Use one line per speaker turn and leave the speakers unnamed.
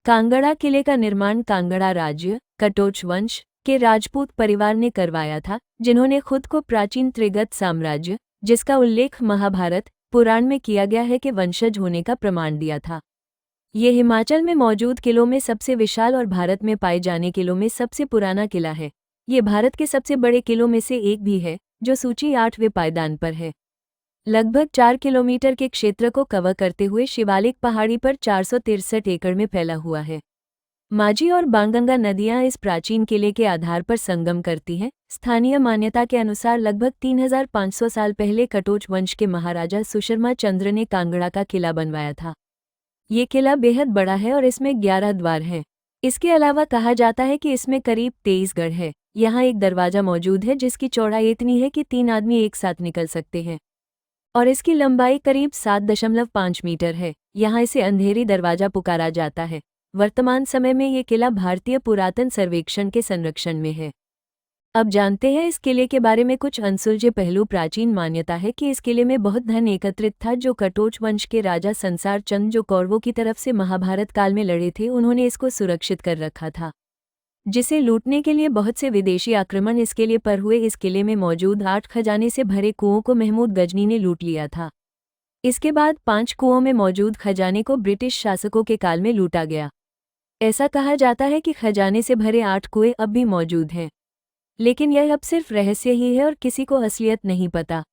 कांगड़ा किले का निर्माण कांगड़ा राज्य, कटोच वंश के राजपूत परिवार ने करवाया था, जिन्होंने खुद को प्राचीन त्रिगत साम्राज्य, जिसका उल्लेख महाभारत पुराण में किया गया है, के वंशज होने का प्रमाण दिया था। ये हिमाचल में मौजूद किलों में सबसे विशाल और भारत में पाए जाने किलों में सबसे पुराना किला है। ये भारत के सबसे बड़े किलों में से एक भी है, जो सूची 8वें पायदान पर है। लगभग 4 किलोमीटर के क्षेत्र को कवर करते हुए शिवालिक पहाड़ी पर 463 एकड़ में फैला हुआ है। माझी और बांगंगा नदियां इस प्राचीन किले के आधार पर संगम करती हैं। स्थानीय मान्यता के अनुसार लगभग 3500 साल पहले कटोच वंश के महाराजा सुशर्मा चंद्र ने कांगड़ा का किला बनवाया था। ये किला बेहद बड़ा है और इसमें 11 द्वार हैं। इसके अलावा कहा जाता है कि इसमें करीब 23 गढ़ है। यहाँ एक दरवाजा मौजूद है जिसकी चौड़ाई इतनी है कि 3 आदमी एक साथ निकल सकते हैं और इसकी लंबाई करीब 7.5 मीटर है। यहाँ इसे अंधेरी दरवाजा पुकारा जाता है। वर्तमान समय में ये किला भारतीय पुरातन सर्वेक्षण के संरक्षण में है। अब जानते हैं इस किले के बारे में कुछ अनसुलझे पहलू। प्राचीन मान्यता है कि इस किले में बहुत धन एकत्रित था, जो कटोच वंश के राजा संसार चंद, जो कौरवों की तरफ से महाभारत काल में लड़े थे, उन्होंने इसको सुरक्षित कर रखा था, जिसे लूटने के लिए बहुत से विदेशी आक्रमण इस किले पर हुए। इस किले में मौजूद 8 खजाने से भरे कुओं को महमूद गजनी ने लूट लिया था। इसके बाद 5 कुओं में मौजूद खजाने को ब्रिटिश शासकों के काल में लूटा गया। ऐसा कहा जाता है कि खजाने से भरे 8 कुएं अब भी मौजूद हैं, लेकिन यह अब सिर्फ रहस्य ही है और किसी को असलियत नहीं पता।